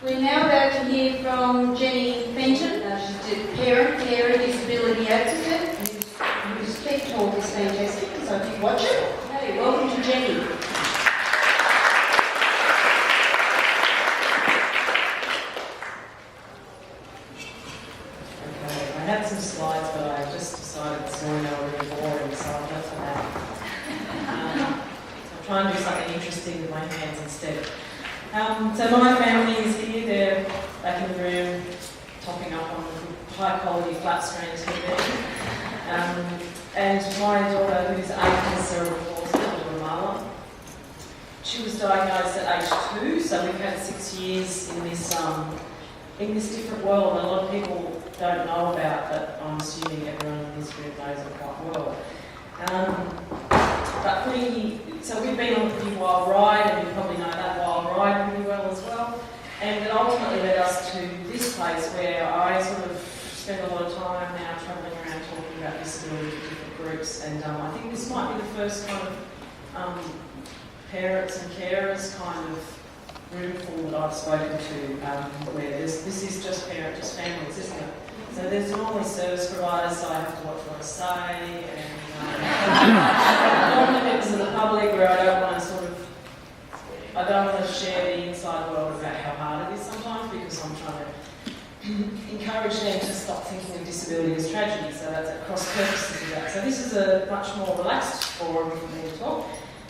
We're now about to hear from Jennie Fenton. She's a parent, carer, disability advocate, whose TED talk is fantastic, so if you watch it. Hey, welcome to Jennie. Okay, I had some slides, but I just decided this morning they were really boring, so I'll go for that. So I'll try and do something interesting with my hands instead. So my family is here, they're back in the room, topping up on high quality flat screen TV. And my daughter, who's 8, has cerebral palsy, Mala. She was diagnosed at age 2, so we've had 6 years in this different world. A lot of people don't know about, but I'm assuming everyone in this room knows it quite well. So we've been on a pretty wild ride, and you probably know that wild ride pretty well as well. And it ultimately led us to this place where I sort of spend a lot of time now travelling around talking about disability to different groups. And I think this might be the first kind of parents and carers kind of room full that I've spoken to, where this is just families, isn't it? So there's normally service providers, so I have to watch what I say, and normally members of the public where I don't want to share the inside world about how hard it is sometimes, because I'm trying to encourage them to stop thinking of disability as tragedy, so that's at cross purposes of that. So this is a much more relaxed forum for me to talk.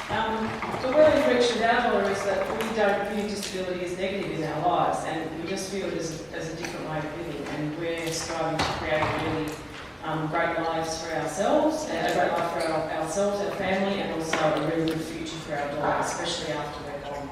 So where we've reached with our daughter is that we don't view disability as negative in our lives, and we just view it as a different way of living, and we're striving to create really great lives for ourselves, a great life for ourselves, our family, and also a really good future for our daughter, especially after we're gone.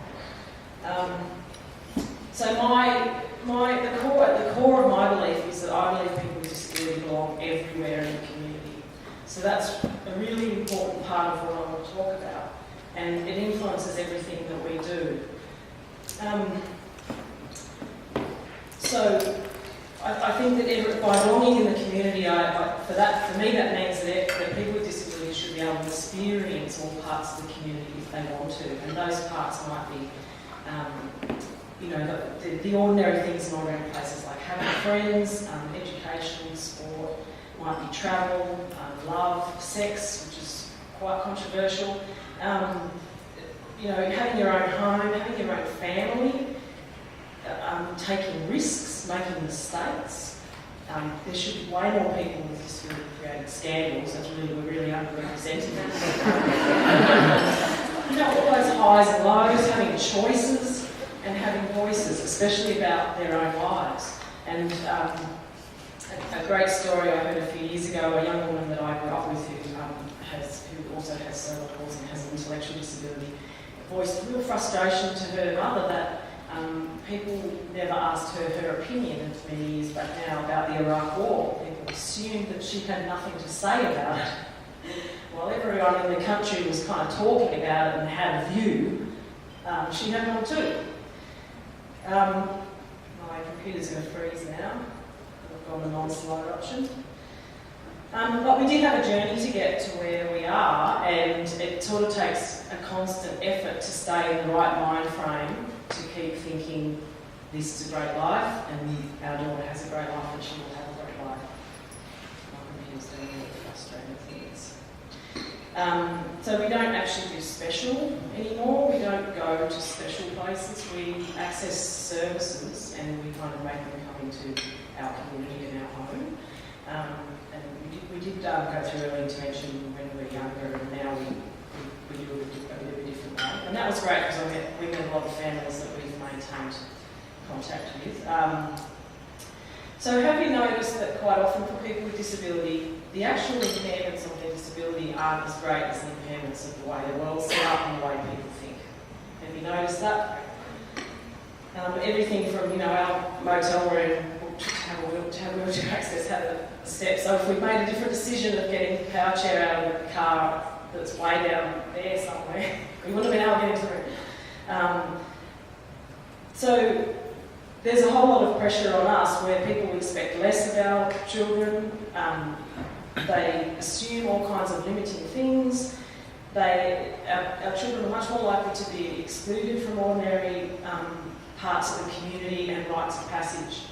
So the core of my belief is that I believe people with disability belong everywhere in the community. So that's a really important part of what I want to talk about. And it influences everything that we do. So I think that by belonging in the community, for me that means that people with disabilities should be able to experience all parts of the community if they want to. And those parts might be, the ordinary things in ordinary places like having friends, education, sport, might be travel, love, sex, which is quite controversial. Having your own home, having your own family, taking risks, making mistakes. There should be way more people with disability creating scandals. We're really underrepresented. All those highs and lows, having choices and having voices, especially about their own lives. And a great story I heard a few years ago, a young woman that I grew up with who also has cerebral palsy and has an intellectual disability, voiced real frustration to her mother that people never asked her opinion many years back now about the Iraq War. People assumed that she had nothing to say about it. While everyone in the country was kind of talking about it and had a view, she had one too. My computer's going to freeze now. I've gone the non-slide option. But we did have a journey to get to where we are, and it sort of takes a constant effort to stay in the right mind frame to keep thinking this is a great life, and our daughter has a great life, and she will have a great life. My computer's doing really frustrating things. So we don't actually do special anymore. We don't go to special places. We access services, and we kind of make them come into our community and our home. We did go through early intervention when we were younger, and now we do it a bit of a different way. And that was great because we met a lot of families that we've maintained contact with. So have you noticed that quite often for people with disability, the actual impairments of their disability aren't as great as the impairments of the way the world's set up and the way people think? Have you noticed that? Everything from, our motel room to have wheelchair access, have a step. So if we've made a different decision of getting the power chair out of the car that's way down there somewhere, we wouldn't have been able to get into the room. So there's a whole lot of pressure on us where people expect less of our children. They assume all kinds of limiting things. Our children are much more likely to be excluded from ordinary parts of the community and rites of passage.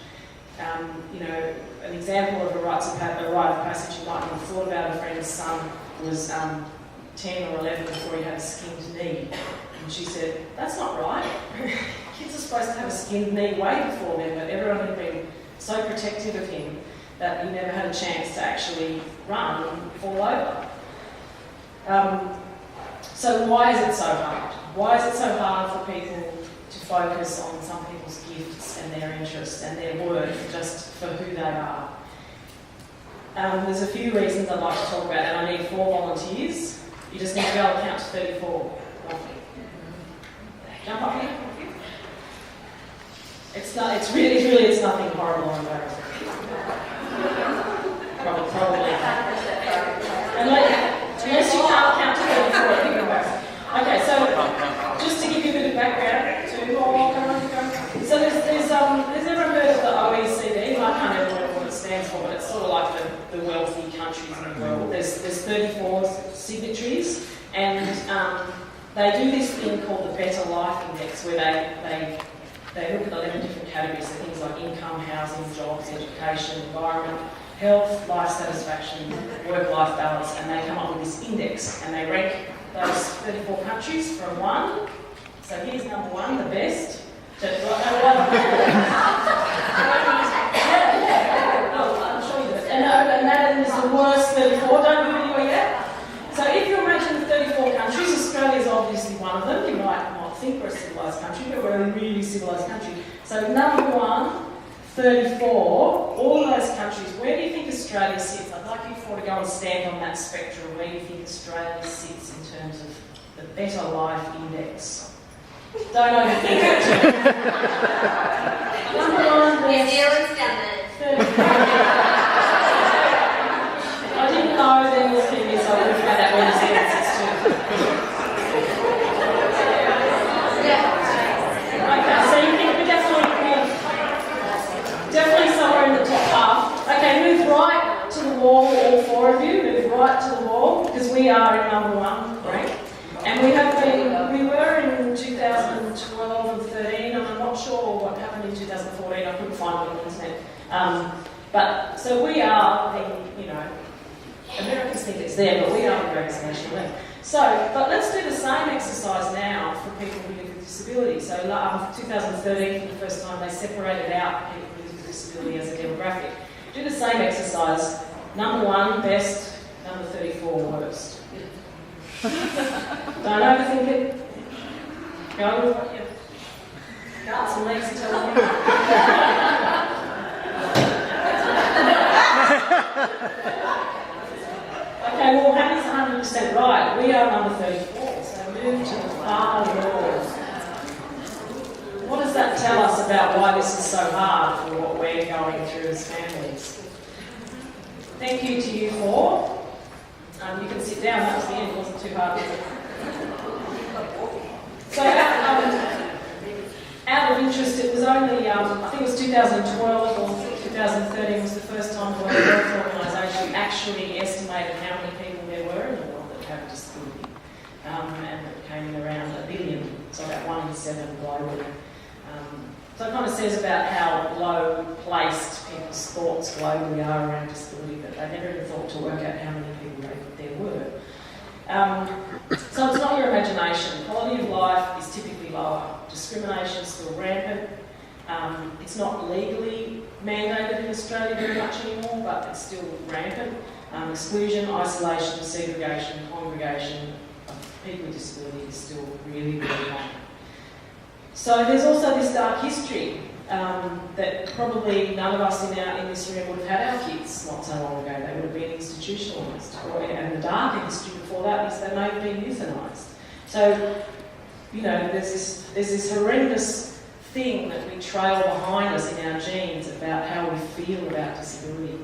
You know, an example of a rite of passage you might not have thought about, a friend's son was 10 or 11 before he had a skinned knee. And she said, that's not right. Kids are supposed to have a skinned knee way before then, but everyone had been so protective of him that he never had a chance to actually run and fall over. So why is it so hard? Why is it so hard for people to focus on some people's gifts and their interests and their worth just for who they are? There's a few reasons I'd like to talk about, and I need 4 volunteers. You just need to be able to count to 34. Jump up here. It's nothing horrible or embarrassing. Probably. Unless you can't count to 34, it'll be embarrassing. Okay, so just to give you a bit of background, So there's everyone heard of the OECD? I can't ever remember what it stands for, but it's sort of like the wealthy countries in the world. There's 34 signatories, and they do this thing called the Better Life Index, where they look at 11 different categories, so things like income, housing, jobs, education, environment, health, life satisfaction, work-life balance, and they come up with this index, and they rank those 34 countries from 1. So here's number 1, the best. I'll show you this. And that is the worst 34, don't move anywhere yet. So if you imagine the 34 countries, Australia is obviously one of them. You might not think we're a civilised country, but we're a really civilised country. So number 1, 34, all those countries, where do you think Australia sits? I'd like you four to go and stand on that spectrum. Where do you think Australia sits in terms of the Better Life Index? Don't overthink it. Number 1, New Zealand's down there. I didn't know there was going to be so I would have had that where New Zealand sits too. Okay, so you think we're definitely somewhere in the top half. Okay, move right to the wall, all 4 of you. Move right to the wall, because we are in number 1 rank. And we were in 2012 and 13, and I'm not sure what happened in 2014. I couldn't find it on the internet. So we are, Americans think it's there, but we are the greatest nation left. But let's do the same exercise now for people who live with disability. So 2013, for the first time, they separated out people who live with disability as a demographic. Do the same exercise. Number 1, best. Number 34, worst. Don't overthink it. Go with what you've got some legs to tell you. Okay, well, Happy's 100% right. We are number 34, so move to the far wall. What does that tell us about why this is so hard for what we're going through as families? Thank you to you 4. You can sit down, that was the end, it wasn't too hard. So, out of interest, it was only, I think it was 2012 or 2013 was the first time the World Health Organisation actually estimated how many people there were in the world that have a disability. And it came in around 1 billion, so about 1 in 7 globally. So it kind of says about how low-placed people's thoughts globally are around disability, that they never even thought to work out how many people there were. So it's not your imagination. Quality of life is typically lower. Discrimination is still rampant. It's not legally mandated in Australia very much anymore, but it's still rampant. Exclusion, isolation, segregation, congregation of people with disability is still really, really common. So there's also this dark history that probably none of us in this room would have had our kids not so long ago. They would have been institutionalised. And the darker history before that is they may have been euthanised. So, there's this horrendous thing that we trail behind us in our genes about how we feel about disability.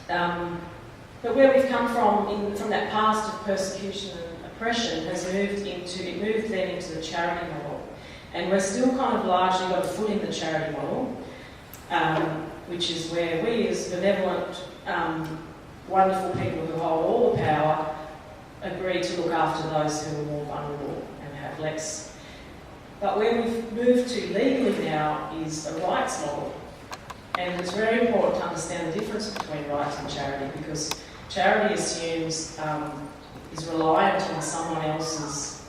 But where we've come from that past of persecution and oppression has moved then into the charity model. And we're still kind of largely got a foot in the charity model, which is where we as benevolent, wonderful people who hold all the power agree to look after those who are more vulnerable and have less But where we've moved to legally now is a rights model. And it's very important to understand the difference between rights and charity, because charity assumes is reliant on someone else's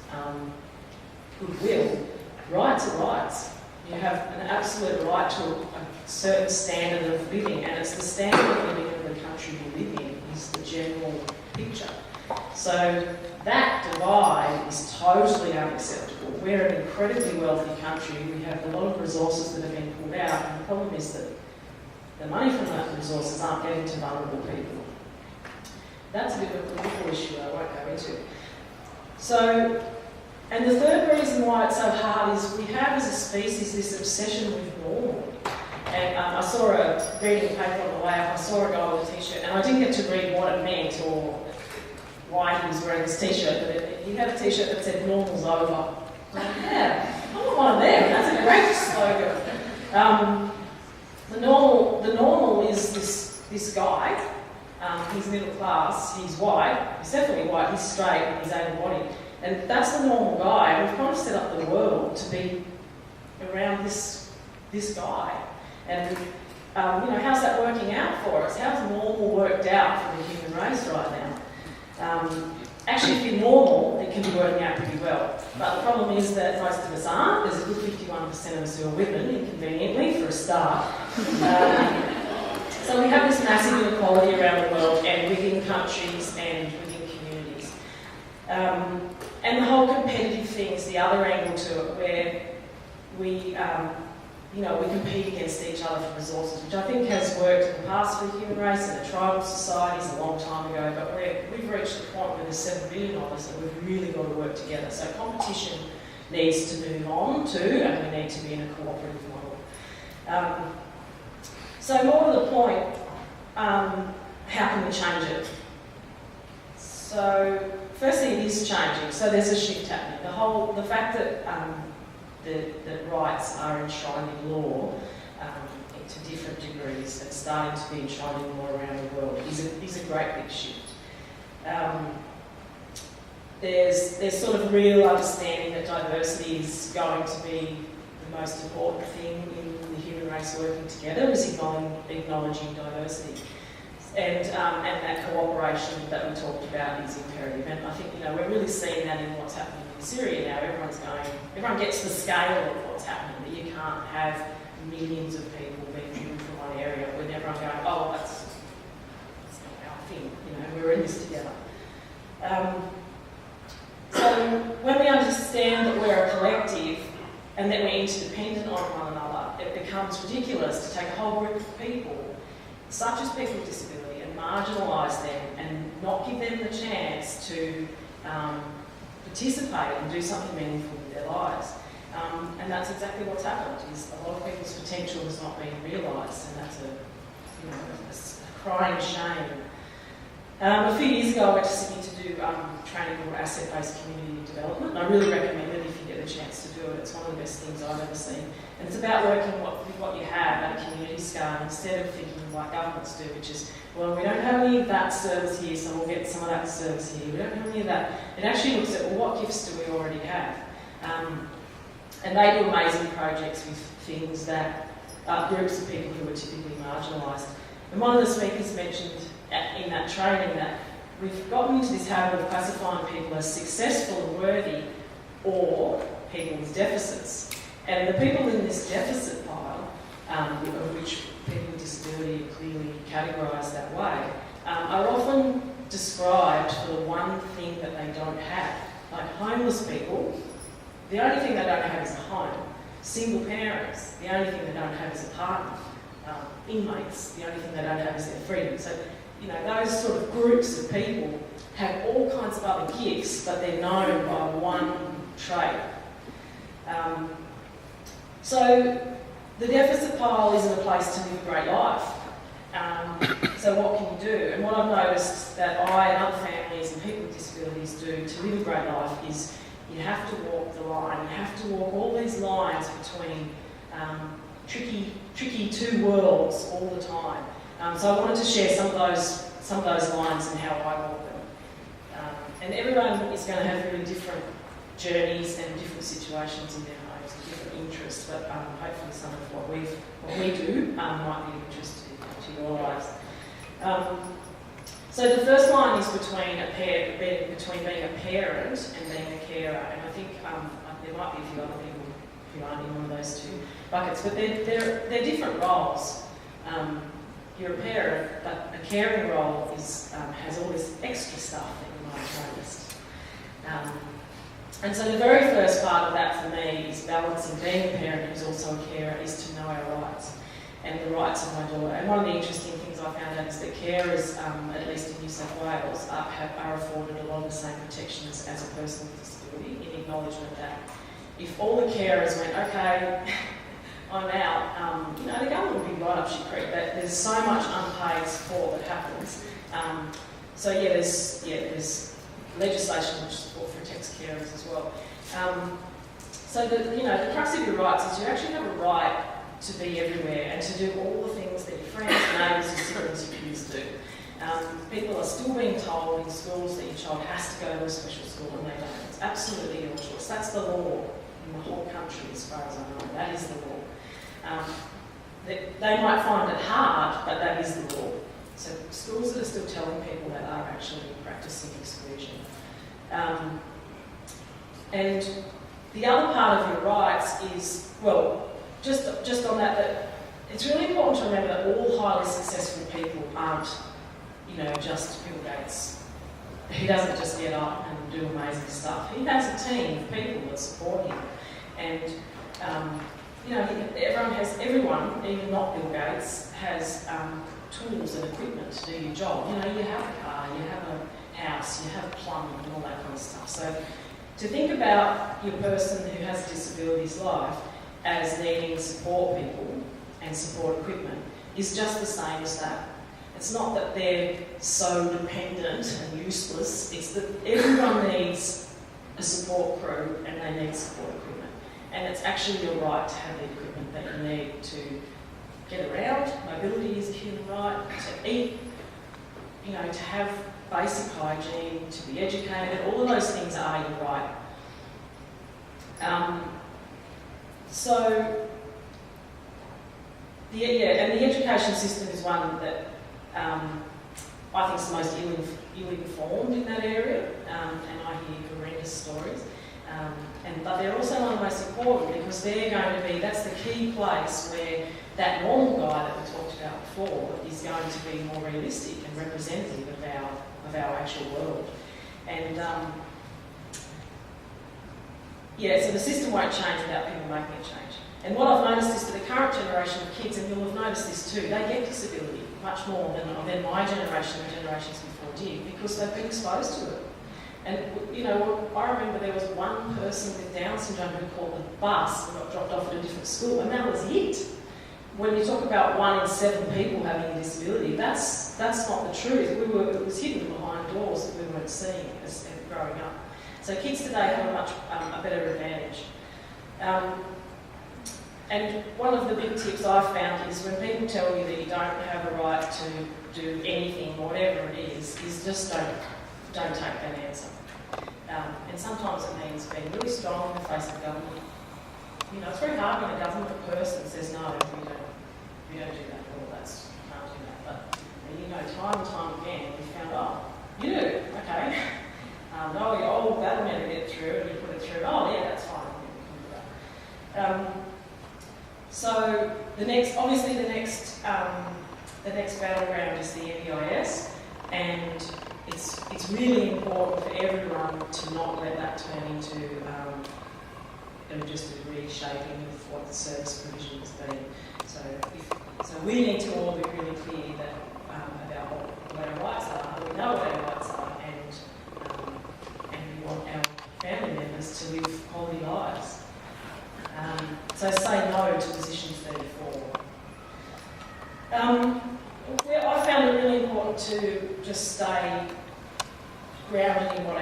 goodwill. Rights are rights. You have an absolute right to a certain standard of living, and it's the standard of living of the country you live in is the general picture. So that divide is totally unacceptable. We're an incredibly wealthy country. We have a lot of resources that have been pulled out, and the problem is that the money from those resources aren't getting to vulnerable people. That's a bit of a political issue I won't go into. So, and the third reason why it's so hard is we have as a species this obsession with normal. And I saw reading a paper on the way up, I saw a guy with a t-shirt, and I didn't get to read what it meant or why he was wearing this t-shirt, but he had a t-shirt that said "Normal's over." Yeah, I want one of them. That's a great slogan. The normal is this guy. He's middle class. He's white. He's definitely white. He's straight. And he's able-bodied, and that's the normal guy. We've kind of set up the world to be around this guy. And how's that working out for us? How's normal worked out for the human race right now? Actually, if you're normal, it can be working out pretty well. But the problem is that most of us aren't. There's a good 51% of us who are women, inconveniently, for a start. So we have this massive inequality around the world, and within countries and within communities. And the whole competitive thing is the other angle to it, where we compete against each other for resources, which I think has worked in the past for the human race and the tribal societies a long time ago, but we've reached the point where there's 7 billion of us and we've really got to work together. So competition needs to move on too, and we need to be in a cooperative model. So more to the point, how can we change it? So firstly, it is changing. So there's a shift happening. The fact that that rights are enshrined in law to different degrees and starting to be enshrined in law around the world is a great big shift. There's sort of real understanding that diversity is going to be the most important thing in the human race working together, is acknowledging diversity. And that cooperation that we talked about is imperative. And I think we're really seeing that in what's happening in Syria now. Everyone gets the scale of what's happening, that you can't have millions of people being driven from one area when everyone going, oh, that's not our thing, we're in this together. So when we understand that we're a collective and that we're interdependent on one another, it becomes ridiculous to take a whole group of people, such as people with disability, and marginalise them and not give them the chance to participate and do something meaningful with their lives. And that's exactly what's happened, is a lot of people's potential has not been realised, and that's a crying shame. A few years ago I went to Sydney to do training called asset-based community development, and I really recommend it if you get the chance to do it. It's one of the best things I've ever seen. And it's about working with what you have at a community scale instead of thinking like governments do, which is, well, we don't have any of that service here, so we'll get some of that service here. We don't have any of that. It actually looks at, well, what gifts do we already have? And they do amazing projects with things that groups of people who are typically marginalised. And one of the speakers mentioned in that training that we've gotten into this habit of classifying people as successful and worthy or people with deficits. And the people in this deficit pile, of which people with disability are clearly categorised that way, are often described for the one thing that they don't have. Like homeless people, the only thing they don't have is a home. Single parents, the only thing they don't have is a partner. Inmates, the only thing they don't have is their freedom. So, those sort of groups of people have all kinds of other gifts, but they're known by one trait. So the deficit pile isn't a place to live a great life. So what can you do? And what I've noticed that I and other families and people with disabilities do to live a great life is you have to walk the line. You have to walk all these lines between tricky two worlds all the time. So I wanted to share some of those lines and how I walk them. And everyone is going to have really different journeys and different situations in their home. obviously different interests, but hopefully some of what we do might be of interest to your lives. So the first line is between being a parent and being a carer, and I think there might be a few other people who aren't in one of those two buckets, but they're different roles. You're a parent, but a caring role has all this extra stuff that you might have noticed. And so the very first part of that for me is balancing being a parent who's also a carer is to know our rights and the rights of my daughter. And one of the interesting things I found out is that carers, at least in New South Wales, are afforded a lot of the same protections as a person with disability, in acknowledgement that if all the carers went, okay, I'm out, the government would be right up shit creek. There's so much unpaid support that happens. There's legislation which protects carers as well. So the crux of your rights is you actually have a right to be everywhere and to do all the things that your friends, neighbours, your siblings, your peers do. People are still being told in schools that your child has to go to a special school and they don't. It's absolutely your choice. That's the law in the whole country as far as I know. That is the law. They might find it hard, but that is the law. So schools that are still telling people that are actually practising exclusion. And the other part of your rights is, just on that it's really important to remember that all highly successful people aren't, just Bill Gates. He doesn't just get up and do amazing stuff. He has a team of people that support him. And, everyone, even not Bill Gates, has tools and equipment to do your job. You have a car, you have a house, you have plumbing and all that kind of stuff. So to think about your person who has a disability's life as needing support people and support equipment is just the same as that. It's not that they're so dependent and useless, it's that everyone needs a support crew and they need support equipment. And it's actually your right to have the equipment that you need to get around. Mobility is a human right, to eat, to have basic hygiene, to be educated, all of those things are your right. And the education system is one that I think is the most ill-informed in that area, and I hear horrendous stories. But they're also one of the most important because that's the key place where that normal guy that we talked about before is going to be more realistic and representative of our actual world. And so the system won't change without people making it change. And what I've noticed is for the current generation of kids, and you'll have noticed this too, they get disability much more than my generation and generations before did because they've been exposed to it. And I remember there was one person with Down syndrome who called the bus and got dropped off at a different school, and that was it. When you talk about 1 in 7 people having a disability, that's not the truth. It was hidden behind doors that we weren't seeing as growing up. So kids today have a better advantage. And one of the big tips I've found is when people tell you that you don't have a right to do anything, whatever it is just don't take that answer. And sometimes it means being really strong in the face of government. It's very hard when a government person says no, we don't do that, or that's can't do that. But time and time again, we found, you do, okay. That'll never get through, and you put it through. That's fine. So the next battleground is the NDIS, and it's really important for everyone to not let that turn into just a reshaping of what the service provision has been. So we need to all be really clear that about what our rights are. We know what our rights are, and we want our family members to live quality lives. So say no to position 34. I found it really important to just stay grounded in what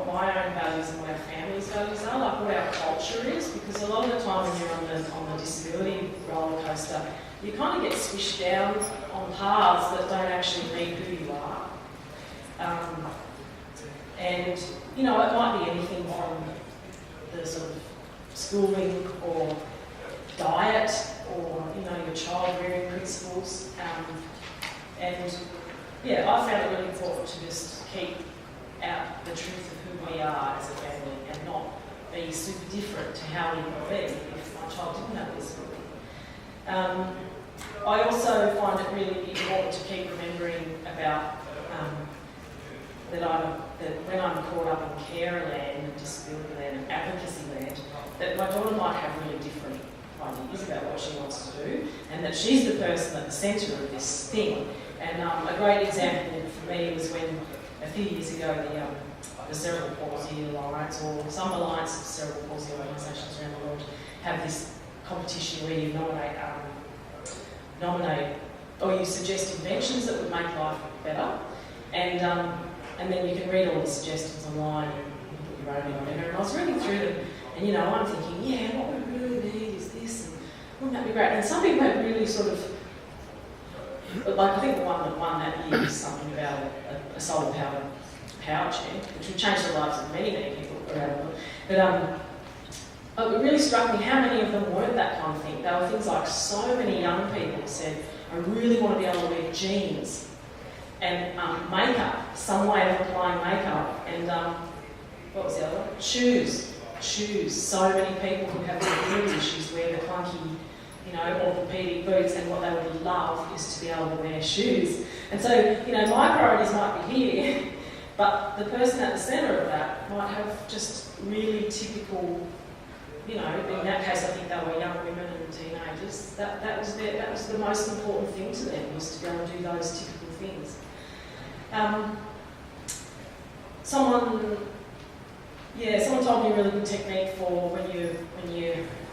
my own values and what our family's values are, like what our culture is, because a lot of the time when you're on the disability roller coaster, you kind of get swished down on paths that don't actually meet who you are. And it might be anything from the sort of schooling or diet or, your child rearing principles. And yeah, I found it really important to just keep out the truth of who we are as a family and not be super different to how we would be if my child didn't have a disability. I also find it really important to keep remembering about that when I'm caught up in carer land and disability land and advocacy land, that my daughter might have really different ideas about what she wants to do, and that she's the person at the centre of this thing. And a great example for me was when a few years ago the Cerebral Palsy Alliance, or some alliance of cerebral palsy organisations around the world, have this competition where you nominate or you suggest inventions that would make life better, and then you can read all the suggestions online and you can put your own in on there. And I was reading through them, and I'm thinking, yeah, what we really need is this, and wouldn't that be great? And some people had really sort of, like I think the one that won that year was something about a solar powered power chair, which would change the lives of many, many people around the world. But it really struck me how many of them weren't that kind of thing. There were things like so many young people said, I really want to be able to wear jeans and makeup, some way of applying makeup, and what was the other one? Shoes. So many people who have mobility issues wear the clunky, orthopedic boots, and what they would love is to be able to wear shoes. And so, my priorities might be here, but the person at the centre of that might have just really typical, in that case I think they were young women and teenagers, that was the most important thing to them, was to be able to do those typical things. Someone told me a really good technique for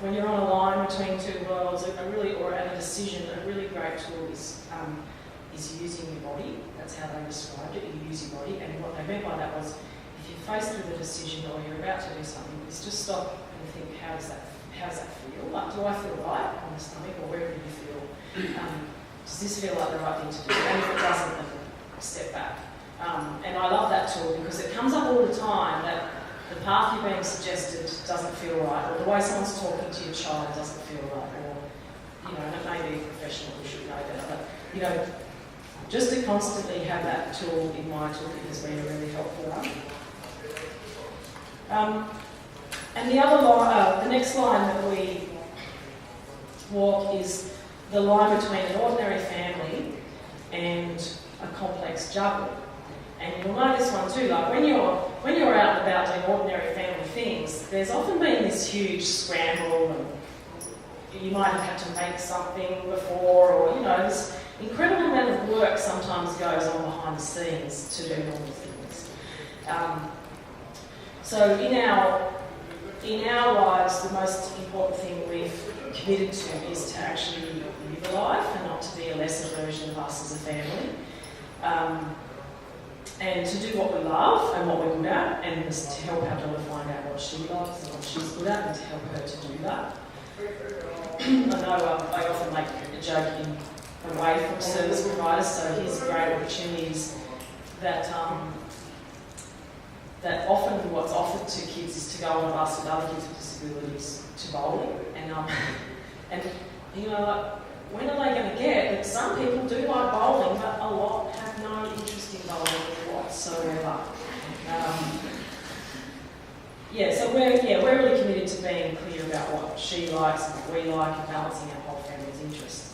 when you're on a line between two worlds, or at a decision, a really great tool is using your body. That's how they described it. You use your body, and what they meant by that was, if you're faced with a decision or you're about to do something, is just stop and think, how does that feel? Like, do I feel right on the stomach, or where do you feel? Does this feel like the right thing to do? And if it doesn't, then step back. And I love that tool because it comes up all the time that the path you're being suggested doesn't feel right, or the way someone's talking to your child doesn't feel right, or, and it may be a professional who should know better, but, just to constantly have that tool in my toolkit has been a really helpful one. And the next line that we walk is the line between an ordinary family and a complex juggle. And you'll know this one too, like when you're out and about doing ordinary family things, there's often been this huge scramble, and you might have had to make something before, or this incredible amount of work sometimes goes on behind the scenes to do normal things. So in our lives, the most important thing we've committed to is to actually live a life and not to be a lesser version of us as a family. And to do what we love and what we're good at, and just to help our daughter find out what she loves and what she's good at, and to help her to do that. I know I often make a joke away from service providers, so here's great opportunities that often what's offered to kids is to go on a bus with other kids with disabilities to bowling, and when are they going to get that some people do like bowling, but a lot have no interest in bowling whatsoever. So we're really committed to being clear about what she likes and what we like, and balancing our whole family's interests.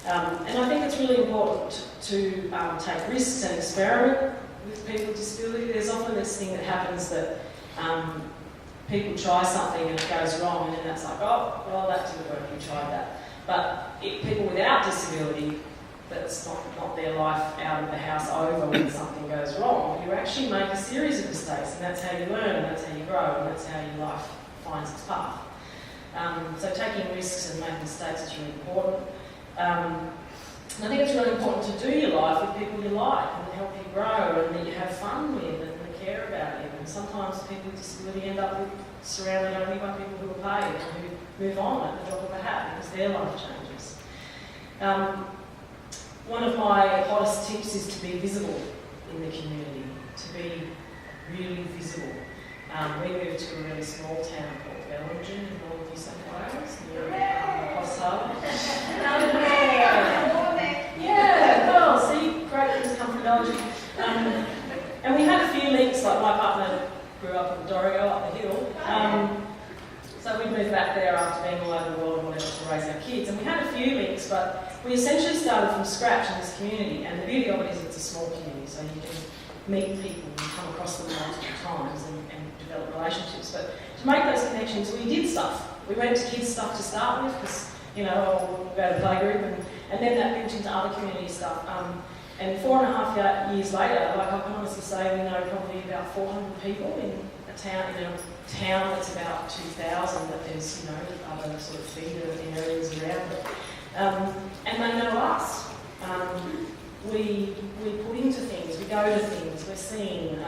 And I think it's really important to take risks and experiment with people with disability. There's often this thing that happens that people try something and it goes wrong, and then that's like, oh, well, that didn't work, you tried that. But people without disability, that's not their life out of the house over when something goes wrong. You actually make a series of mistakes, and that's how you learn, and that's how you grow, and that's how your life finds its path. So taking risks and making mistakes is really important. And I think it's really important to do your life with people you like and that help you grow and that you have fun with and that care about you. And sometimes people with disability end up surrounded only by people who are paid and who move on at the drop of a hat because their life changes. One of my hottest tips is to be visible in the community, to be really visible. We moved to a really small town called Bellingen in North New South Wales, near Cross Harbour. Yeah, well, see, great things come from Belgium. And we had a few links, like my partner grew up in Dorrigo, up the hill. So we moved back there after being all over the world and whatever to raise our kids. And we had a few links, but we essentially started from scratch in this community. And the beauty of it is it's a small community, so you can meet people and come across them multiple times and develop relationships. But to make those connections, we did stuff. We went to kids' stuff to start with, because, you know, we'll go to playgroup, and then that built into other community stuff. And 4.5 years later, like I can honestly say, we know probably about 400 people in a town that's about 2,000, but there's, you know, other sort of feeder areas around it. And they know us. We put into things, we go to things, we're seen,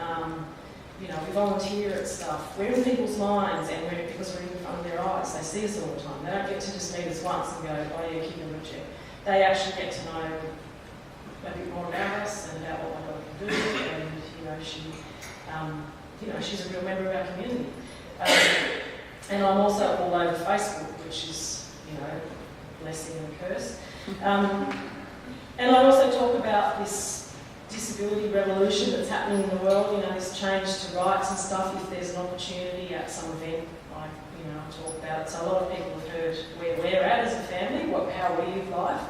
you know, we volunteer at stuff. We're in people's minds, and because we're in front of their eyes, they see us all the time. They don't get to just meet us once and go, oh yeah, keep in wheelchair. They actually get to know a bit more about us and about what my daughter can do, and you know, she's a real member of our community. And I'm also all over Facebook, which is, you know, a blessing and a curse. And I also talk about this disability revolution that's happening in the world, you know, this change to rights and stuff. If there's an opportunity at some event, I talk about it. So a lot of people have heard where we're at as a family, how we live life.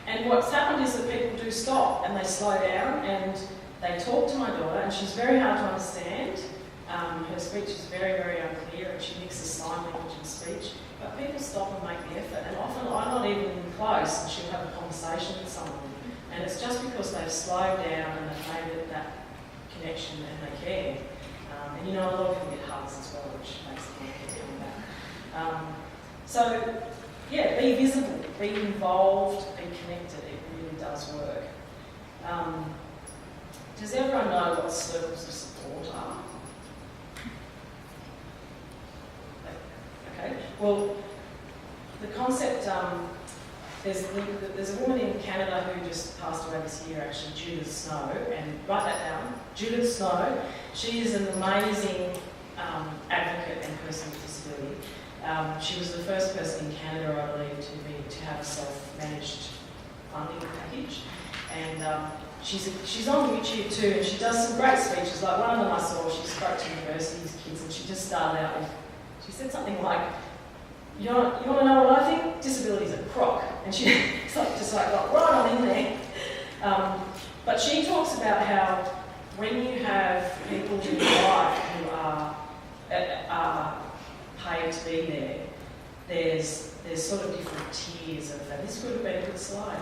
And what's happened is that people do stop and they slow down and they talk to my daughter, and she's very hard to understand. Her speech is very, very unclear, and she mixes sign language and speech. But people stop and make the effort, and often I'm not even close, and she'll have a conversation with someone. And it's just because they've slowed down and they've made that connection and they care. And you know, a lot of people get hugs as well, which makes them want to keep doing that. So, yeah, be visible, be involved, be connected. It really does work. Does everyone know what circles of support are? Okay. Well, the concept, there's a woman in Canada who just passed away this year, actually, Judith Snow, and write that down. Judith Snow, she is an amazing advocate and person with disability. She was the first person in Canada, I believe, to have a self-managed funding package, and she's on YouTube too, and she does some great speeches. Like one of them I saw, she spoke to universities, kids, and she just started out with, she said something like, you want to know what I think? Disability's a crock. And she got right on in there. But she talks about how when you have people in your life who are paid to be there, there's sort of different tiers of that. This would have been a good slide.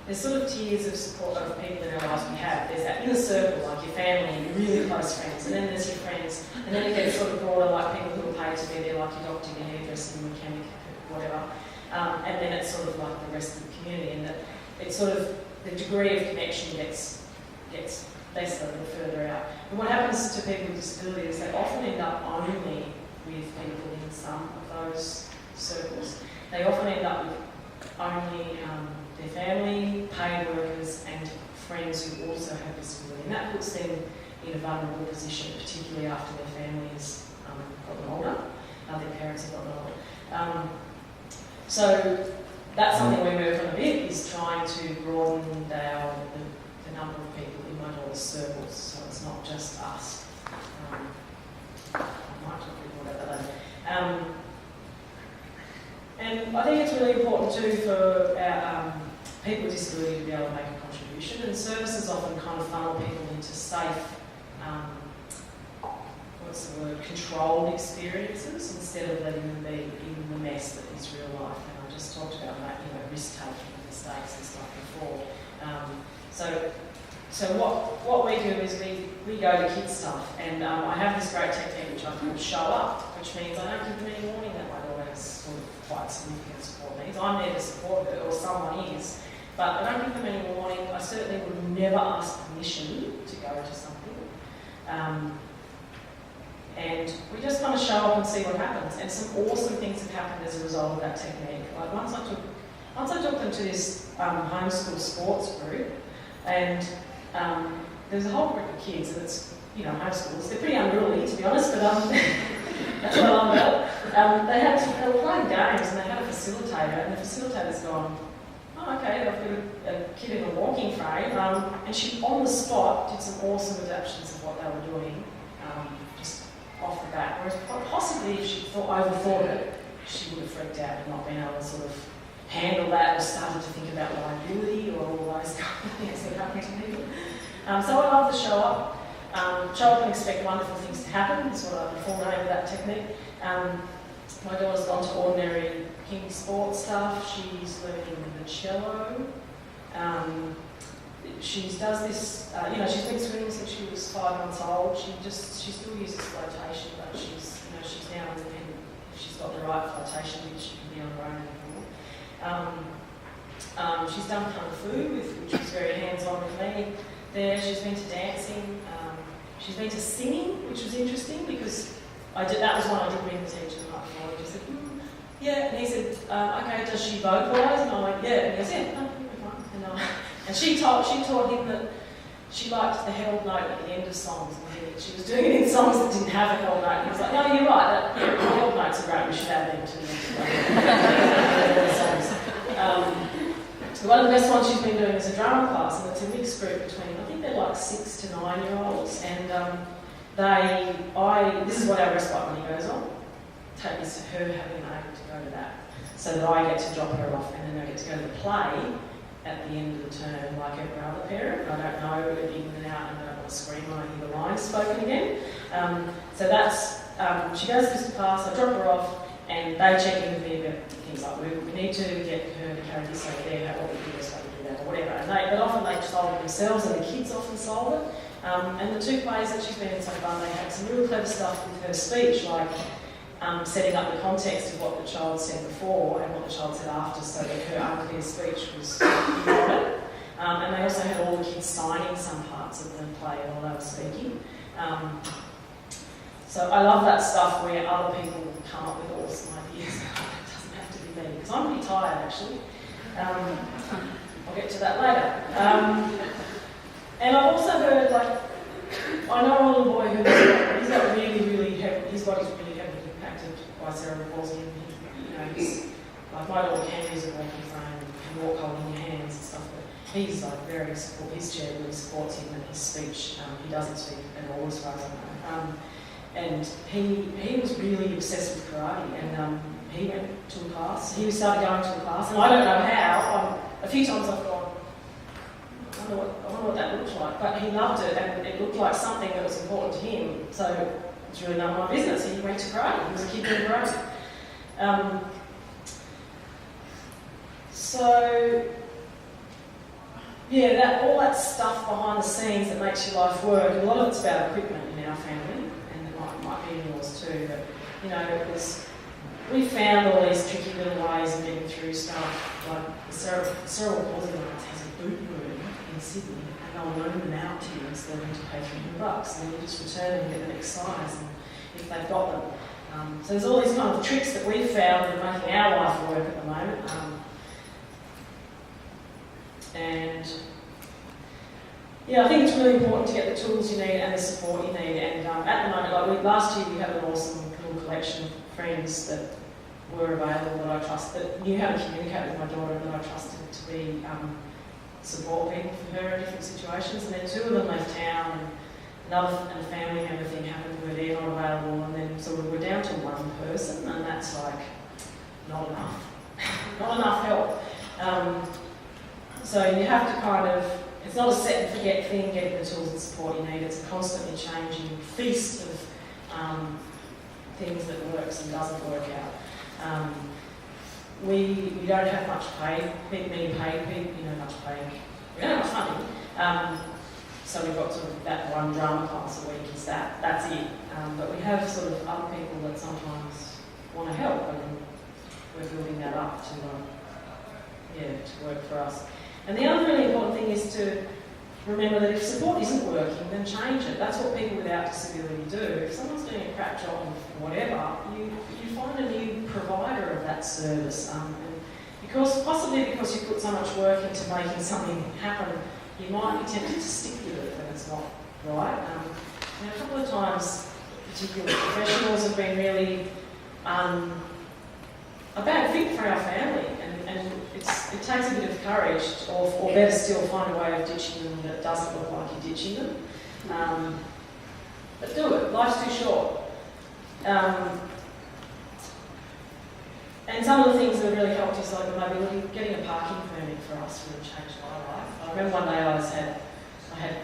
There's sort of tiers of support of people in our lives we have. There's that inner circle, like your family, your really close friends, and then there's your friends, and then it gets sort of broader, like people who are paid to be there, like your doctor, your hairdresser, your mechanic, whatever. And then it's sort of like the rest of the community, and that it's sort of the degree of connection gets less a little further out. And what happens to people with disability is they often end up only with people in some of those circles. They often end up with only their family, paid workers, and friends who also have disability. And that puts them in a vulnerable position, particularly after their family has gotten older, their parents have gotten older. So that's something we work on a bit, is trying to broaden the number of people in my daughter's circles, so it's not just us. I might talk a bit more about that later. And I think it's really important too for our people with disability to be able to make a contribution, and services often kind of funnel people into safe, controlled experiences instead of letting them be in the mess that is real life. And I just talked about that, risk-taking and mistakes and stuff before. So what we do is we go to kids stuff, and I have this great technique which I call show up, which means I don't give them any warning that my daughter has sort of quite significant support needs. I'm there to support her, or someone is, but I don't give them any warning. I certainly would never ask permission to go to something. And we just kind of show up and see what happens. And some awesome things have happened as a result of that technique. Like once I took them to this homeschool sports group, and there's a whole group of kids, and it's, homeschoolers. They're pretty unruly, to be honest, but that's what I love about. They were playing games, and they had a facilitator, and the facilitator's gone, oh, okay, I've got a kid in a walking frame, and she, on the spot, did some awesome adaptations of what they were doing, just off the bat. Whereas possibly if she overthought it, she would have freaked out and not been able to sort of handle that, or started to think about liability or all those kind of things that happen to people. So I love the show up. Show up and expect wonderful things to happen is what the full name of that technique. My daughter's gone to ordinary king sport stuff. She's learning the cello. She does this, she's been swimming since she was 5 months old. She still uses flotation, but she's now independent. If she's got the right flotation, she can be on her own anymore. She's done kung fu, which was very hands-on with me there. She's been to dancing. She's been to singing, which was interesting because that was one I did bring the teacher the night before. He just said, yeah, and he said, okay, does she vocalise? And I'm like, yeah. And he said, yeah, no, you'll be fine. And she taught him that she liked the held note at the end of songs. And she was doing it in songs that didn't have a held note. And he was like, no, you're right, the held notes are great, we should add them to the songs. One of the best ones she's been doing is a drama class, and it's a mixed group between, I think they're like 6 to 9-year-olds, and this is what our respite money goes on. Is her having been able to go to that, so that I get to drop her off, and then I get to go to the play at the end of the term, like every other parent. I don't know if in and out, and I don't want to scream when I hear the lines spoken again. So that's she goes to this class. I drop her off. And they check in with me about things like, we need to get her to carry this over there, what we do this way to do that, or whatever. But often they solve it themselves, and the kids often solve it. And the 2 plays that she's been in so far, they had some really clever stuff with her speech, like setting up the context of what the child said before and what the child said after, so that her unclear speech was recorded. And they also had all the kids signing some parts of the play while they were speaking. So I love that stuff where other people come up with awesome ideas. It doesn't have to be me, because I'm pretty tired actually. I'll get to that later. And I've also heard, I know a little boy who's got really heavy, his body's really heavily impacted by cerebral palsy. And he's like, my daughter can use a walking frame, can walk holding your hands and stuff, but he's very supportive. His chair really supports him and his speech. He doesn't speak at all as far as I know. And he was really obsessed with karate, and he went to a class. He started going to a class, and I don't know how. A few times I've gone, I wonder what that looks like. But he loved it, and it looked like something that was important to him. So it's really none of my business. He went to karate. He was a kid doing karate. So yeah, all that stuff behind the scenes that makes your life work. A lot of it's about equipment in our family. Might be in yours too, but we found all these tricky little ways of getting through stuff. Like the cerebral palsy Alliance has a boot room in Sydney, and they'll loan them out to you instead of having to pay $300, and you just return them and get the next size, and if they've got them. So there's all these kind of tricks that we've found that are making our life work at the moment. And yeah, I think it's really important to get the tools you need and the support you need. And at the moment, last year we had an awesome little collection of friends that were available that I trust, that knew how to communicate with my daughter, that I trusted to be support people for her in different situations. And then 2 of them left town, and a family member thing happened where they're not available, and then sort of we're down to 1 person, and that's not enough. Not enough help. So you have to kind of, it's not a set and forget thing, getting the tools and support you need. It's a constantly changing feast of things that works and doesn't work out. We don't have much many paid people, much pay. We don't have much money. So we've got sort of that 1 drama class a week is that's it. But we have sort of other people that sometimes want to help, and we're building that up to work for us. And the other really important thing is to remember that if support isn't working, then change it. That's what people without disability do. If someone's doing a crap job of whatever, you find a new provider of that service. And possibly because you put so much work into making something happen, you might be tempted to stick with it it's not right. And a couple of times, particularly professionals have been really a bad fit for our family, and it takes a bit of courage, or better still, find a way of ditching them that doesn't look like you're ditching them. But do it. Life's too short. And some of the things that really helped is like mobility. Getting a parking permit for us really changed my life. I remember one day I had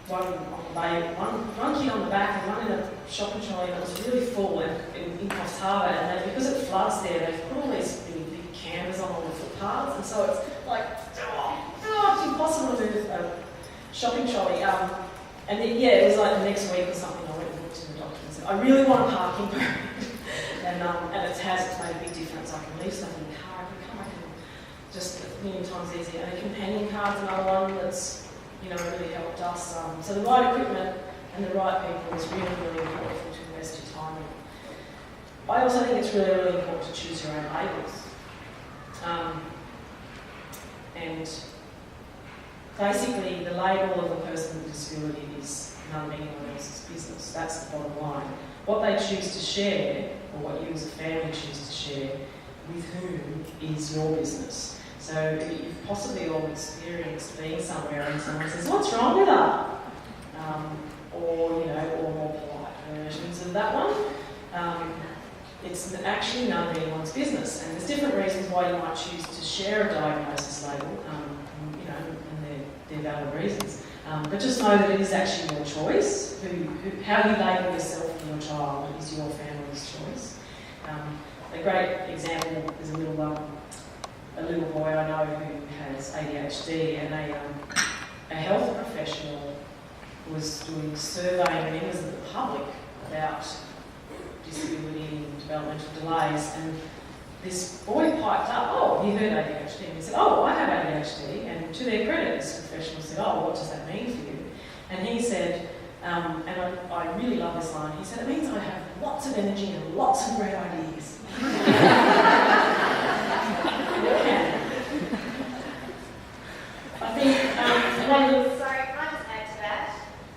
one kid on the back and one in a shopping trolley, and it was really full in Coffs Harbour, and because it floods there, they've put all these really big canvas on all the footpaths, and so it's like, it's impossible to move a shopping trolley. And then, it was like the next week or something, I went and looked in the document and said, I really want a parking permit. And it's made a big difference. I can leave stuff in the car, I can come back and just a million times easier. And a companion card's another one that's, really helped us. So the right equipment and the right people is really, really important to invest your time in. I also think it's really, really important to choose your own labels. And basically, the label of a person with a disability is none of anyone else's business. That's the bottom line. What they choose to share, or what you as a family choose to share, with whom is your business. So you've possibly all experienced being somewhere and someone says, "What's wrong with her?" Or more polite versions of that one. It's actually none of anyone's business, and there's different reasons why you might choose to share a diagnosis label, and they're valid reasons. But just know that it is actually your choice. How you label yourself and your child is your family's choice. A great example is a little boy I know who has ADHD, and a health professional was doing surveying members of the public about disability and developmental delays, and this boy piped up, "Oh, he heard ADHD," and he said, "Oh, I have ADHD," and to their credit, this professional said, "Oh, what does that mean for you?" And he said, and I really love this line, he said, "It means I have lots of energy and lots of great ideas." I think one of the... Sorry, can I just add to that?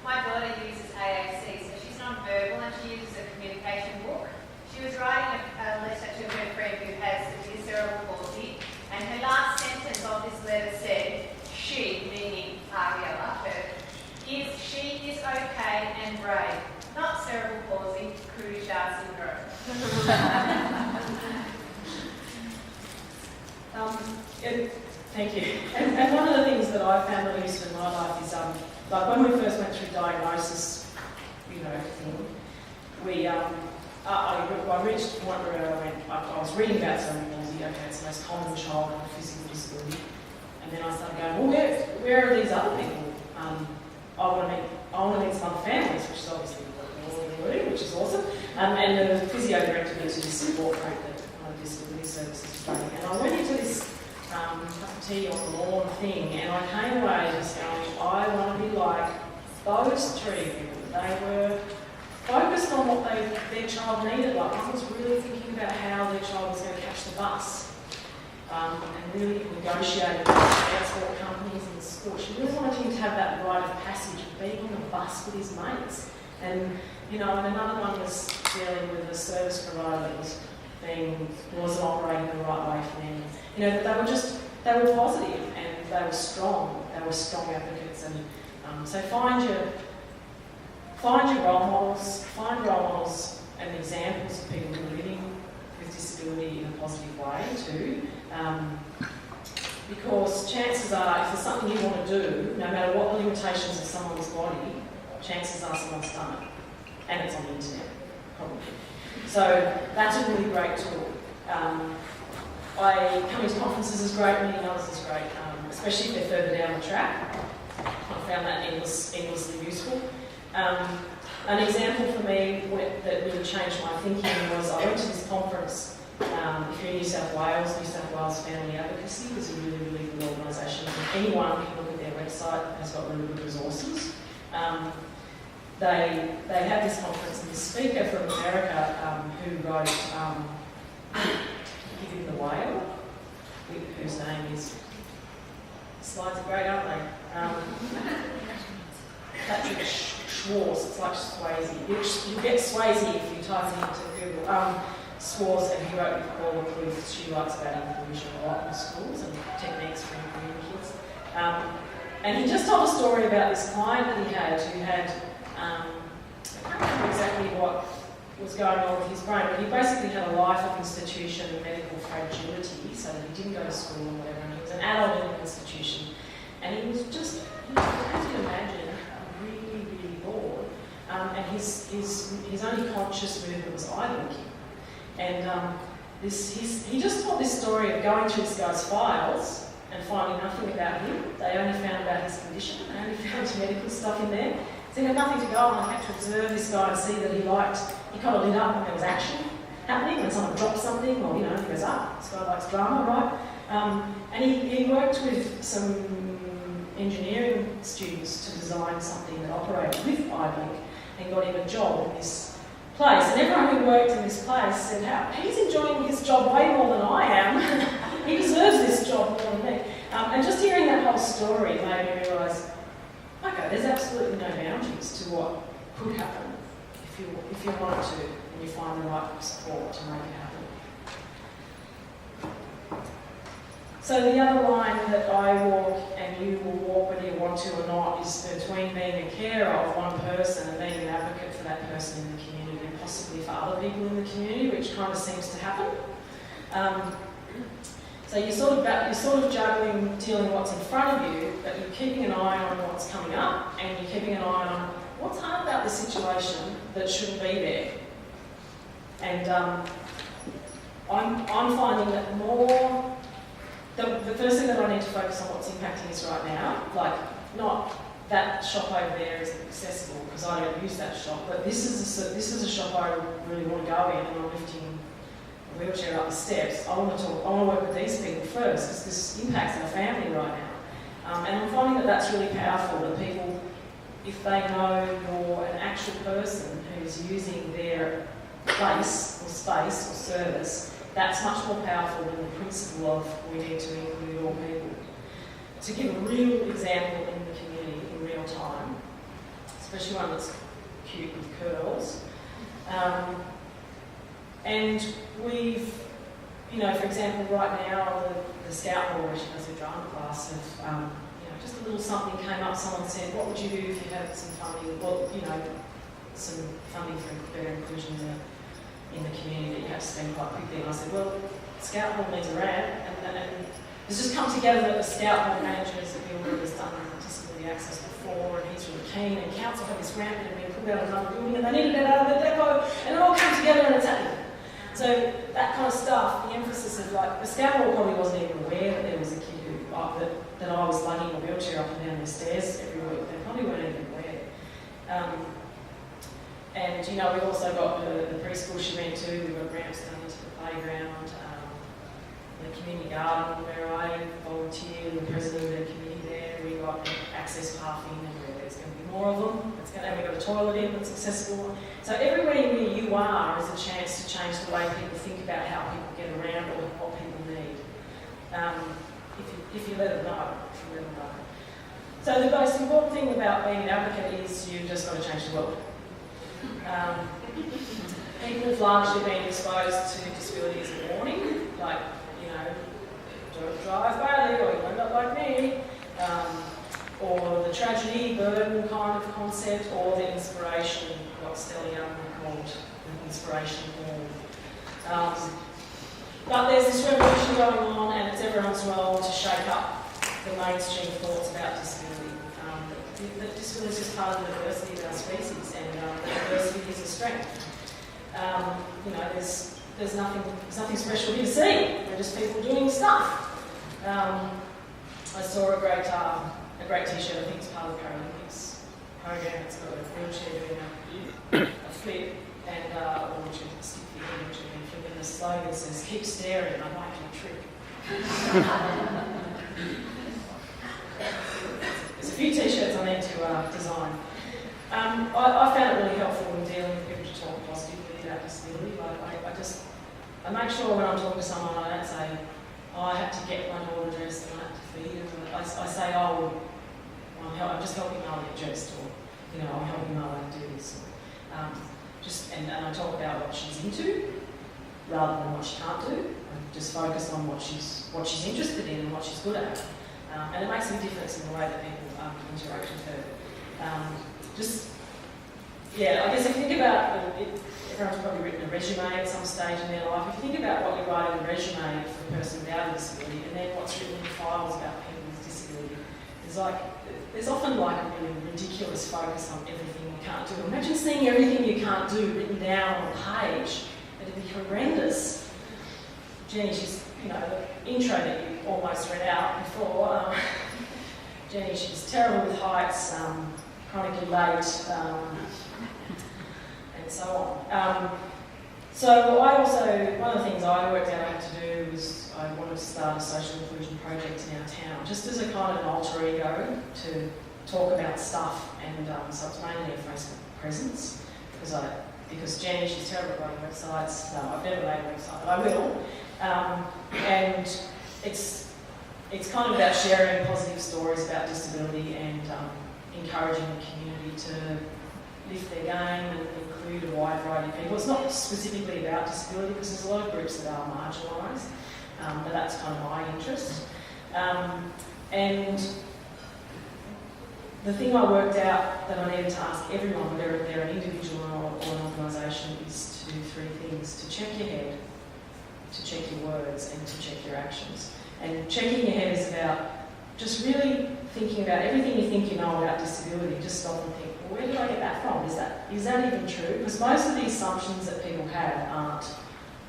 My daughter uses AAC, so she's non-verbal and she uses a communication book. She was writing a letter to her friend who has severe cerebral palsy, and her last sentence of this letter said, "She," meaning Ariella, her, she is okay and brave, not cerebral palsy, Cruciate syndrome. Thank you. And one of the things that I found really useful in my life is, like when we first went through diagnosis, thing, I reached the point where I was reading about cerebral palsy, okay, it's the most common childhood physical disability, and then I started going, well, where are these other people? I want to meet some other families, which is obviously what we're doing, which is awesome, and the physio directed me to this support group that Disability Services is running, and I went into this cup of tea on the lawn thing, and I came away just going, I want to be like those three people. They were focused on what their child needed. Like, I was really thinking about how their child was going to catch the bus, and really negotiated with transport companies and the school. She really wanted him to have that rite of passage of being on the bus with his mates. And another one was dealing with a service provider that wasn't operating the right way for them. They were positive and they were strong. They were strong advocates, and so find your role models and examples of people who are living with disability in a positive way too. Because chances are, if there's something you want to do, no matter what the limitations of someone's body, chances are someone's done it, and it's on the internet, probably. So that's a really great tool. Coming to conferences is great, meeting others is great, especially if they're further down the track. I found that endlessly useful. An example for me that really changed my thinking was I went to this conference. If you're in New South Wales Family Advocacy is a really, really good organisation. Anyone can look at their website, it has got really good resources. They had this conference, and the speaker from America who wrote Giving the Whale, whose name is... Slides are great, aren't they? Schwartz, it's like Swayze. You get Swayze if you type it into Google. Schwartz, and he wrote with Paula Cluth. She writes about inclusion a lot in schools and techniques for including kids. And he just told a story about this client that he had who had, I can't remember exactly what was going on with his brain, but he basically had a life of institution and medical fragility, so that he didn't go to school and whatever, and he was an adult in an institution. And he was just, as you imagine, really, really bored. And his only conscious movement was eye blinking. And he just told this story of going through this guy's files and finding nothing about him. They only found about his condition. They only found his medical stuff in there. So he had nothing to go on. I had to observe this guy and see that he kind of lit up when there was action happening, when someone dropped something, or, he goes, this guy likes drama, right? And he worked with some engineering students to design something that operated with iBlink and got him a job in this place. And everyone who worked in this place said, he's enjoying his job way more than I am. He deserves this job more than me. And just hearing that whole story made me realise, okay, there's absolutely no boundaries to what could happen if you wanted to, and you find the right support to make it happen. So the other line that I walk, and you will walk whether you want to or not, is between being a carer of one person and being an advocate for that person in the community, and possibly for other people in the community, which kind of seems to happen. So you're sort of juggling, dealing what's in front of you, but you're keeping an eye on what's coming up, and you're keeping an eye on what's hard about the situation that shouldn't be there. And I'm finding that more. The first thing that I need to focus on what's impacting us right now, like not that shop over there is accessible because I don't use that shop, but this is a shop I really want to go in, and I'm lifting a wheelchair up the steps. I want to work with these people first because this impacts our family right now, and I'm finding that that's really powerful. That people, if they know you're an actual person who's using their place or space or service, that's much more powerful than the principle of we need to include all people. To give a real example in the community in real time, especially one that's cute with curls. And we've, for example, right now the Scout Hall, where she does her drama class, just a little something came up, someone said, what would you do if you had some funding, some funding for better inclusion in the community that you have to spend quite quickly? And I said, well, Scout Hall needs a ramp, and it's just come together that the Scout Hall manager is a builder has done disability access before, and he's really keen, and council have this ramp that had been pulled out of another building, and they needed it out of the depot, and it all came together and it's happening. So that kind of stuff, the emphasis of the Scout Hall probably wasn't even aware that there was a kid that I was lugging a wheelchair up and down the stairs every week. They probably weren't even aware. And we've also got the preschool she went to, we've got ramps down into the playground, the community garden where I volunteer, the president of the community there, we've got access parking and where there's going to be more of them. And we've got a toilet in that's accessible. So everywhere where you are is a chance to change the way people think about how people get around or what people need. If you let them know. So the most important thing about being an advocate is you've just got to change the world. People have largely been exposed to disability as a warning, don't drive badly or you'll end up like me, or the tragedy, burden kind of concept, or the inspiration, what Stella Young called the inspiration warm. But there's this revolution going on, and it's everyone's role to shake up the mainstream thoughts about disability. That disability is just part of the diversity of our species, and diversity is a strength. There's nothing special here to see. We're just people doing stuff. I saw a great T-shirt. I think it's part of the Paralympics program. It's got a wheelchair doing a flip, and a wheelchair stick figure, wheelchair doing a flip, and the slogan says, "Keep staring, I might do a trick." There's a few T-shirts I need to design. I found it really helpful in dealing with people to talk positively about disability. I make sure when I'm talking to someone, I don't say, I had to get my daughter dressed and I had to feed her. I say, I'm just helping Mum get dressed, or I'm helping my wife do this. And I talk about what she's into rather than what she can't do. I just focus on what she's interested in and what she's good at. And it makes a difference in the way that people interact with her. I guess if you think about everyone's probably written a resume at some stage in their life. If you think about what you write in a resume for a person without a disability and then what's written in files about people with disability, there's often like a really ridiculous focus on everything you can't do. Imagine seeing everything you can't do written down on a page. It'd be horrendous. Jennie, she's, the intro that you almost read out before, Jennie, she's terrible with heights, chronically late, and so on. So one of the things I worked out I had to do was I wanted to start a social inclusion project in our town, just as a kind of an alter ego to talk about stuff, and so it's mainly a Facebook presence, because Jennie, she's terrible at writing websites. No, I've never made a website, but I will. And it's kind of about sharing positive stories about disability and encouraging the community to lift their game and include a wide variety of people. It's not specifically about disability because there's a lot of groups that are marginalised, but that's kind of my interest. And the thing I worked out that I needed to ask everyone, whether they're an individual or an organisation, is to do three things: to check your head, to check your words, and to check your actions. And checking your head is about just really thinking about everything you think you know about disability. Just stop and think, well, where did I get that from? Is that even true? Because most of the assumptions that people have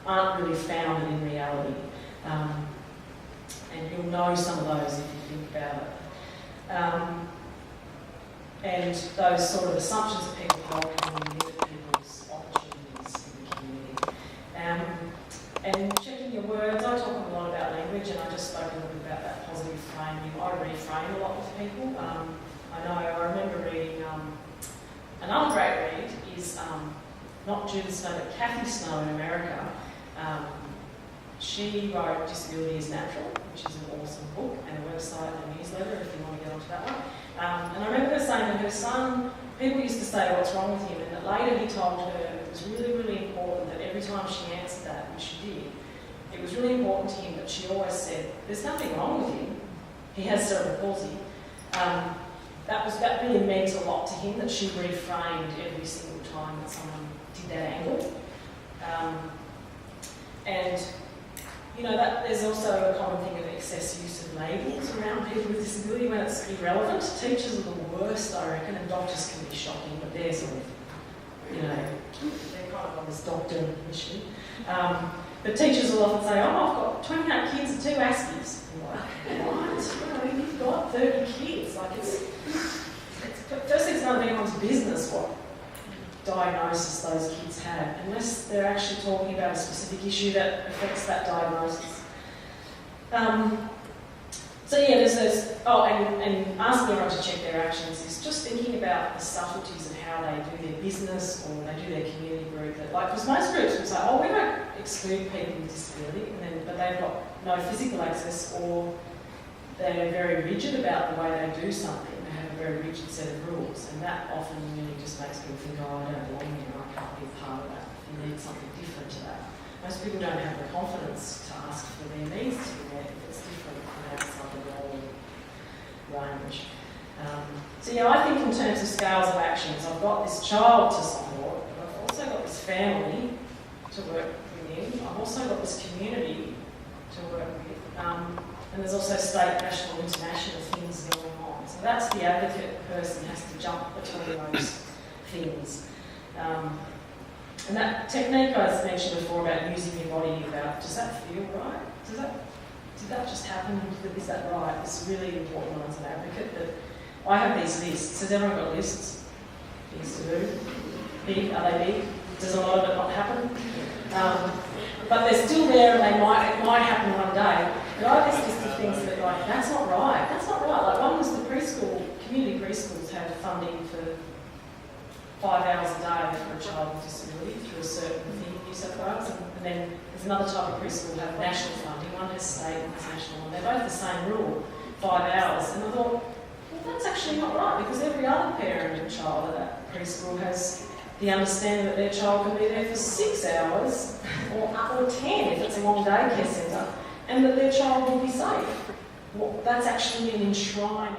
aren't really founded in reality. And you'll know some of those if you think about it. And those sort of assumptions that people hold can limit people's opportunities in the community. And checking your words, I talk a lot about language, and I just spoke a little bit about that positive framing. I reframe a lot with people. I remember reading, another great read is not Judith Snow, but Kathy Snow in America. She wrote Disability is Natural, which is an awesome book, and a website and a newsletter if you want to get onto that one. And I remember her saying that her son, people used to say what's wrong with him, and that later he told her it was really, really important that every time she answered that, which she did, it was really important to him that she always said, there's nothing wrong with him, he has cerebral palsy. That really meant a lot to him, that she reframed every single time that someone did that angle. That there's also a common thing of excess use of labels around people with disability when it's irrelevant. Teachers are the worst, I reckon, and doctors can be shocking, but they're sort of, they're kind of on this doctor mission. But teachers will often say, I've got 28 kids and 2 Askies. I'm like, what? You've got 30 kids. Firstly, it's none of anyone's business what diagnosis those kids have, unless they're actually talking about a specific issue that affects that diagnosis. There's those. And asking everyone to check their actions is just thinking about the subtleties of how they do their business or they do their community group. Because most groups will say, we don't exclude people with disability, but they've got no physical access, or they're very rigid about the way they do something. They have a very rigid set of rules, and that often really just makes people think, I don't belong here, I can't be a part of that. You need something different to that. Most people don't have the confidence to ask for their needs to be met if it's different from outside the role range. I think in terms of scales of actions, I've got this child to support, but I've also got this family to work within. I've also got this community to work with. And there's also state, national, international things going on. So that's the advocate person has to jump between those things. And that technique I mentioned before about using your body, does that feel right? Did that just happen? Is that right? It's really important as an advocate that I have these lists. Has everyone got lists? Things to do? Big? Are they big? Does a lot of it not happen? But they're still there, and it might happen one day. But I have this list of things that that's not right. That's not right. One was the community preschools have funding for 5 hours a day for a child with disability through a certain thing in New South Wales, and then there's another type of preschool that have national funding. One has state, one has national, and they're both the same rule, 5 hours. And I thought, Well, that's actually not right, because every other parent and child at that preschool has the understanding that their child can be there for 6 hours or 10 if it's a long daycare centre, and that their child will be safe. Well, that's actually an enshrined.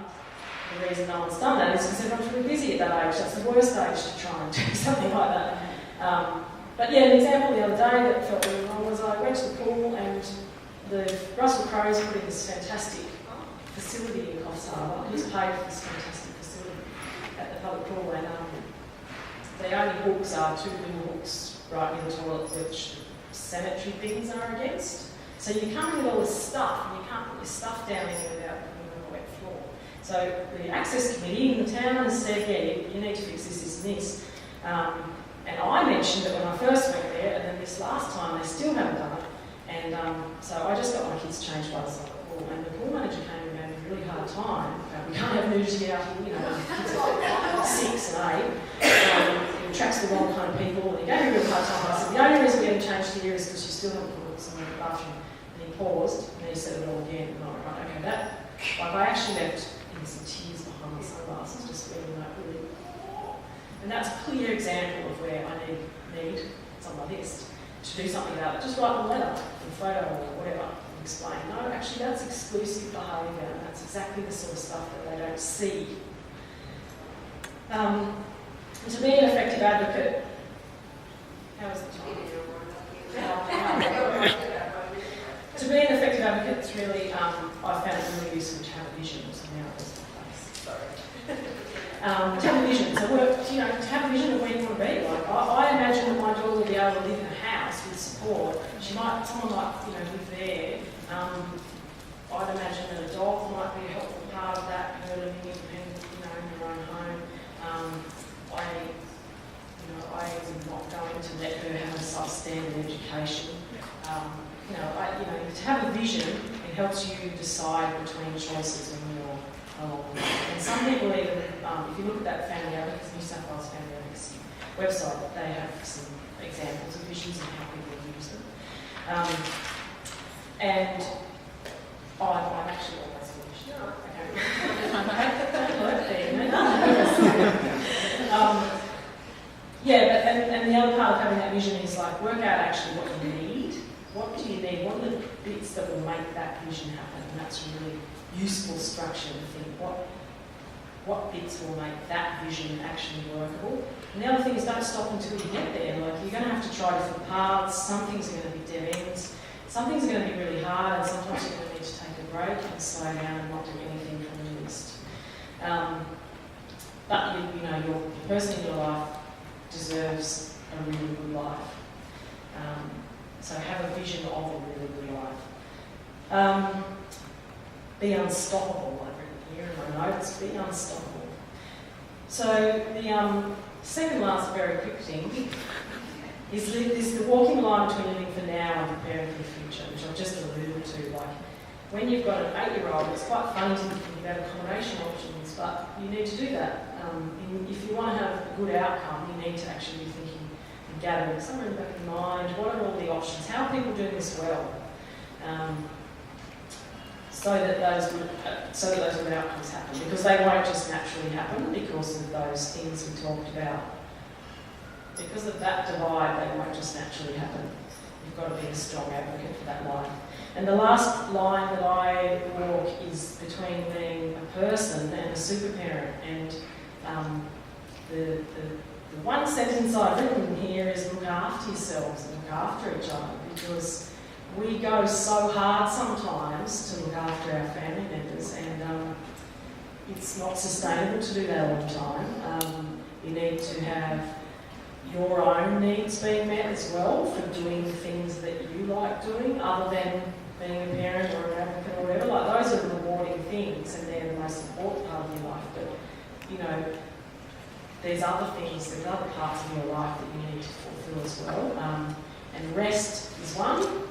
The reason no one's done that is because everyone's really busy at that age. That's the worst age to try and do something like that. But yeah, an example the other day that felt really wrong was I went to the pool and the Russell Crowe's put in this fantastic facility in Coffs Harbour. He's paid for this fantastic facility at the public pool, and the only hooks are 2 little hooks right in the toilet which sanitary bins are against. So you come in with all this stuff and you can't put your stuff down in without putting it on a wet floor. So the access committee in the town has said, yeah, you need to fix this, this and this. And I mentioned it when I first went there, and then this last time they still haven't done it. And so I just got my kids changed by the side of the pool, and the pool manager came and gave me a really hard time. We can't have nudity out here, you know, kids are 6 and 8. It attracts the wrong kind of people, and he gave me a really hard time. I said, the only reason we're getting changed here is because you still haven't put it somewhere in the bathroom. And he paused, and then he said it all again. And I went, right, okay, that. Like, I actually left in some tears behind my sunglasses, just feeling like really. And that's a clear example of where I need, it's on my list, to do something about it. Just write a letter, a photo or whatever, and explain, no, actually that's exclusive behaviour, and that's exactly the sort of stuff that they don't see. And to be an effective advocate, how is it to be an effective advocate, it's really, I found it really useful to have a vision. So now I've lost my place, sorry. To have a vision, so to have a vision of where you want to be. Like, I imagine that my daughter will be able to live in a house with support. Someone might, live there. I'd imagine that a dog might be a helpful part of that, her living independent, in her own home. I am not going to let her have a substandard education. To have a vision, it helps you decide between choices when you're along. And some people even, if you look at that Family Advocacy, New South Wales Family Advocacy website, they have some examples of visions and how people use them. And I'm actually almost finished. And the other part of having that vision is like work out actually what you need. What do you need? What are the bits that will make that vision happen? And that's really useful structure to think what bits will make that vision actually workable. And the other thing is don't stop until you get there. Like you're going to have to try different paths. Some things are going to be dead ends. Some things are going to be really hard, and sometimes you're going to need to take a break and slow down and not do anything from the list. But the person in your life deserves a really good life. So have a vision of a really good life. Be unstoppable, I've written here in my notes, be unstoppable. So the second last very quick thing is the walking the line between living for now and preparing for the future, which I've just alluded to. Like when you've got an 8-year-old, it's quite funny to think about accommodation options, but you need to do that. If you want to have a good outcome, you need to actually be thinking and gathering somewhere in the back of your mind, what are all the options? How are people doing this well? So that those good outcomes happen, because they won't just naturally happen because of those things we talked about. Because of that divide, they won't just naturally happen. You've got to be a strong advocate for that line. And the last line that I walk is between being a person and a super parent. And the one sentence I've written here is look after yourselves and look after each other, because we go so hard sometimes to look after our family members, and it's not sustainable to do that all the time. You need to have your own needs being met as well for doing things that you like doing, other than being a parent or an advocate or whatever. Like those are rewarding things, and they're the most important part of your life. But there's other things, there's other parts of your life that you need to fulfil as well. And rest is one.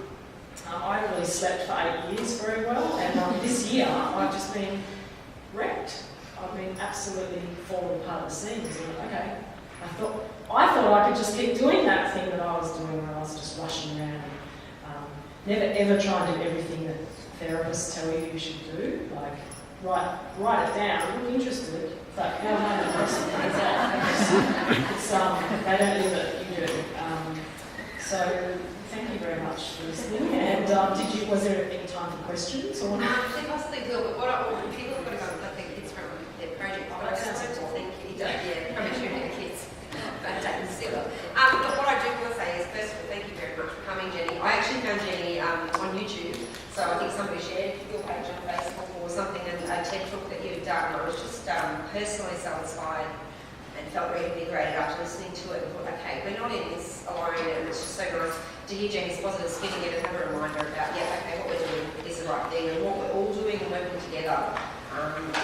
I haven't really slept for 8 years very well, and this year I've just been wrecked. I've been absolutely falling apart at the seams. And okay, I thought I could just keep doing that thing that I was doing, where I was just rushing around. Never ever try and do everything that therapists tell you should do. Like write it down. I'm interested, but how am I the person that does that? It's, they don't live it, you do. So thank you very much for listening. And was there any time for questions? Or? There possibly will, but people have got to go and collect their kids from their project. But I just wanted to thank you. Probably shooting the kids. But taking still. But what I do want to say is, first of all, thank you very much for coming, Jenny. I actually found Jenny on YouTube. So I think somebody shared your page on Facebook or something, and a TED talk that you'd done. I was just personally so inspired and felt really invigorated after listening to it and thought, okay, we're not in this alone, and it's just so nice to hear Jenny's positive spin again and have a reminder about, okay, what we're doing is the right thing and what we're all doing and working together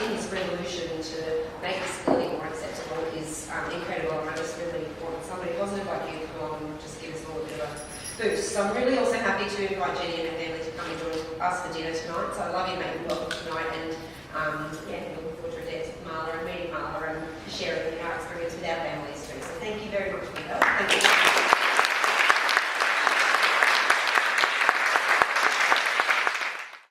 in this revolution to make disability more acceptable is incredible, and I just really want somebody positive like you to come along and just give us all a bit of a boost. So I'm really also happy to invite Jenny and her family to come and join us for dinner tonight. So I love you, mate. Welcome tonight, and looking forward to a dance with Marla and meeting Marla and sharing